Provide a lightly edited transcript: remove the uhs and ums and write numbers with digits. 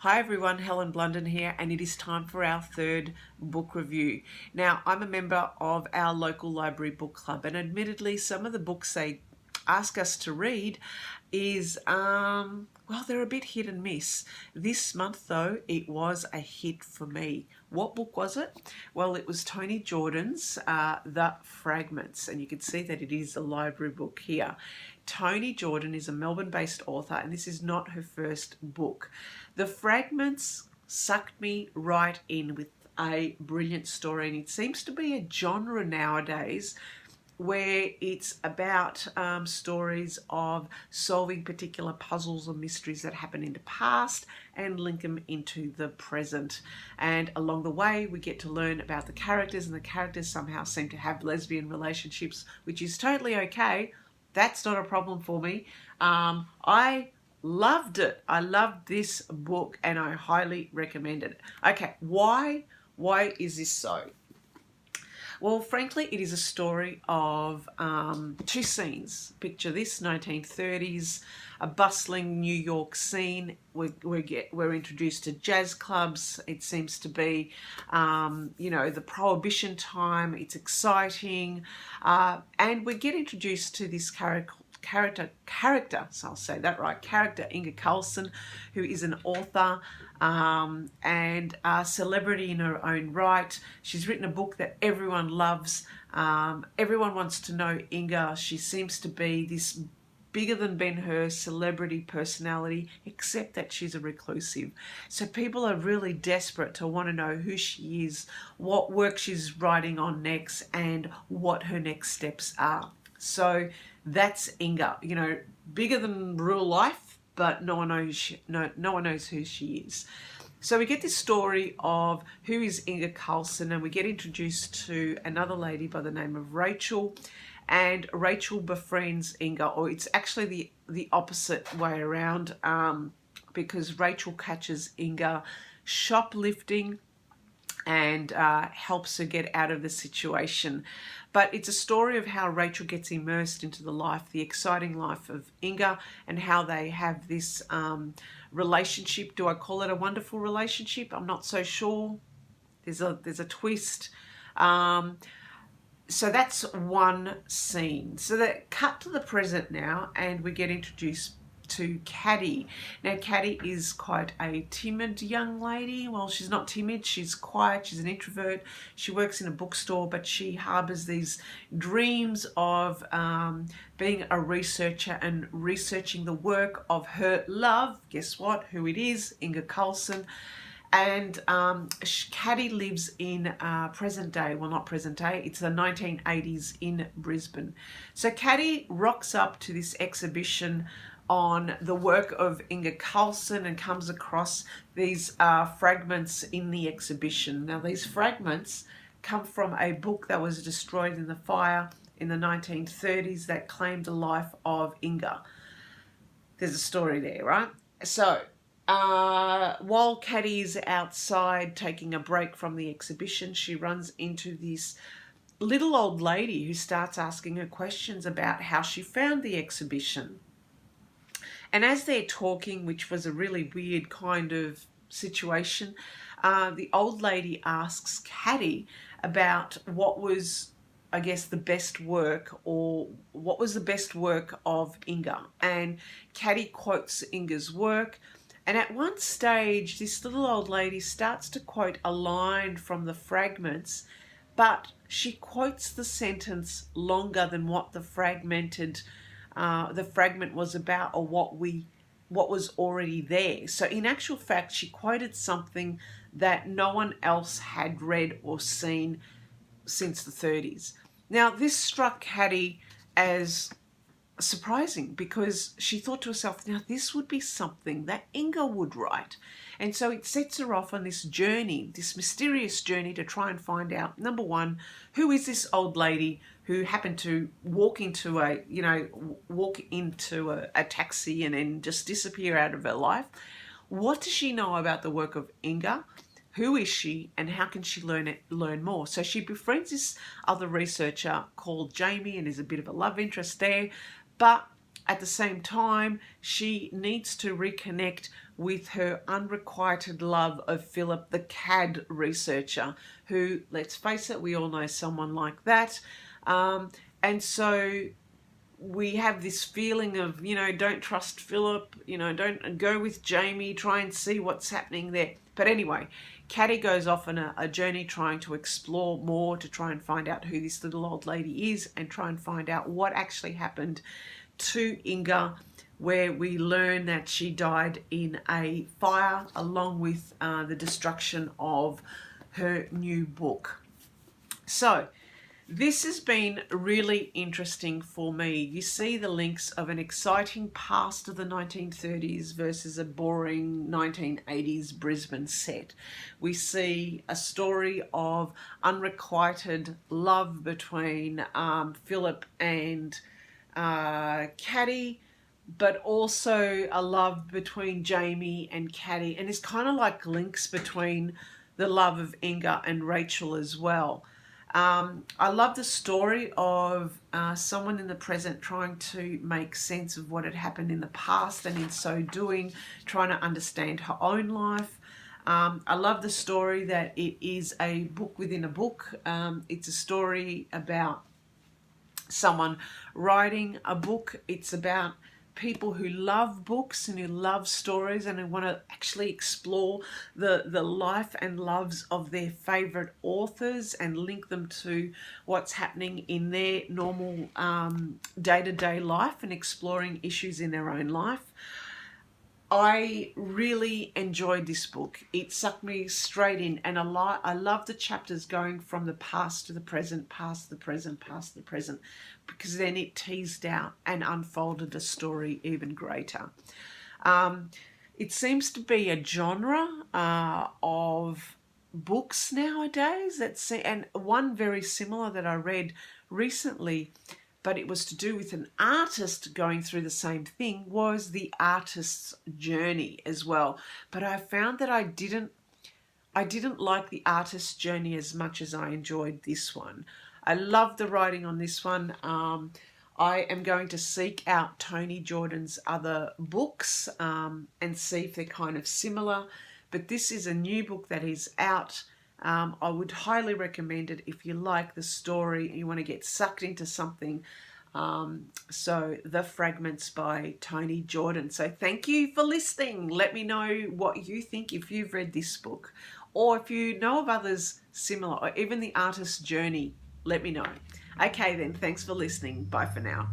Hi everyone, Helen Blunden here, and it is time for our third book review. Now, I'm a member of our local library book club, and admittedly, some of the books they ask us to read is, well, they're a bit hit and miss. This month, though, it was a hit for me. What book was it? Well, it was Toni Jordan's The Fragments, and you can see that it is a library book here. Toni Jordan is a Melbourne-based author, and this is not her first book. The Fragments sucked me right in with a brilliant story, and it seems to be a genre nowadays where it's about stories of solving particular puzzles or mysteries that happen in the past and link them into the present. And along the way, we get to learn about the characters, and the characters somehow seem to have lesbian relationships, which is totally okay. That's not a problem for me. I loved it. I loved this book, and I highly recommend it. Okay, why is this so? Well, frankly, it is a story of two scenes. Picture this: 1930s, a bustling New York scene. We're introduced to jazz clubs. It seems to be, the Prohibition time. It's exciting, and we get introduced to this character, so I'll say that right, character Inga Carlson, who is an author and a celebrity in her own right. She's written a book that everyone loves. Everyone wants to know Inga. She seems to be this bigger than Ben-Hur celebrity personality, except that she's a reclusive. So people are really desperate to want to know who she is, what work she's writing on next, and what her next steps are. So that's Inga, bigger than real life, but no one knows who she is. So we get this story of who is Inga Carlson, and we get introduced to another lady by the name of Rachel, and Rachel befriends Inga, or it's actually the opposite way around, because Rachel catches Inga shoplifting and helps her get out of the situation. But it's a story of how Rachel gets immersed into the exciting life of Inga, and how they have this relationship. Do I call it a wonderful relationship? I'm not so sure. There's a twist. So that's one scene. So that cut to the present now, and we get introduced to Caddy. Now, Caddy is quite a timid young lady. Well, she's not timid, she's quiet, she's an introvert. She works in a bookstore, but she harbors these dreams of being a researcher and researching the work of her love. Guess what? Who it is? Inga Carlson. And Caddy lives in present day. Well, not present day. It's the 1980s in Brisbane. So Caddy rocks up to this exhibition on the work of Inga Carlson and comes across these fragments in the exhibition. Now, these fragments come from a book that was destroyed in the fire in the 1930s that claimed the life of Inga. There's a story there, right? So while Caddy's outside taking a break from the exhibition, she runs into this little old lady who starts asking her questions about how she found the exhibition. And as they're talking, which was a really weird kind of situation, the old lady asks Caddy about what was, I guess, the best work, or what was the best work of Inga. And Caddy quotes Inga's work. And at one stage, this little old lady starts to quote a line from the fragments, but she quotes the sentence longer than what the fragment was about, or what was already there. So in actual fact, she quoted something that no one else had read or seen since the 30s. Now, this struck Caddy as surprising, because she thought to herself, now this would be something that Inga would write. And so it sets her off on this journey, this mysterious journey, to try and find out, number one, who is this old lady who happened to walk into a taxi and then just disappear out of her life. What does she know about the work of Inga? Who is she, and how can she learn more? So she befriends this other researcher called Jamie, and there's a bit of a love interest there. But at the same time, she needs to reconnect with her unrequited love of Philip, the CAD researcher, who, let's face it, we all know someone like that. And so we have this feeling of, don't trust Philip, don't go with Jamie, try and see what's happening there. But anyway, Caddy goes off on a journey trying to explore more, to try and find out who this little old lady is and try and find out what actually happened to Inga, where we learn that she died in a fire along with the destruction of her new book. So this has been really interesting for me. You see the links of an exciting past of the 1930s versus a boring 1980s Brisbane set. We see a story of unrequited love between Philip and Caddy, but also a love between Jamie and Caddy, and it's kind of like links between the love of Inga and Rachel as well. I love the story of someone in the present trying to make sense of what had happened in the past, and in so doing trying to understand her own life. I love the story that it is a book within a book. It's a story about someone writing a book. It's about people who love books and who love stories and who want to actually explore the life and loves of their favorite authors and link them to what's happening in their normal day-to-day life and exploring issues in their own life. I really enjoyed this book. It sucked me straight in, and I love the chapters going from the past to the present, past the present, past the present, because then it teased out and unfolded the story even greater. It seems to be a genre of books nowadays. And one very similar that I read recently, but it was to do with an artist going through the same thing, was The Artist's Journey as well. But I found that I didn't like The Artist's Journey as much as I enjoyed this one. I love the writing on this one. I am going to seek out Toni Jordan's other books and see if they're kind of similar. But this is a new book that is out. I would highly recommend it if you like the story and you want to get sucked into something. So The Fragments by Toni Jordan. So thank you for listening. Let me know what you think if you've read this book, or if you know of others similar, or even The Artist's Journey. Let me know. Okay then, thanks for listening. Bye for now.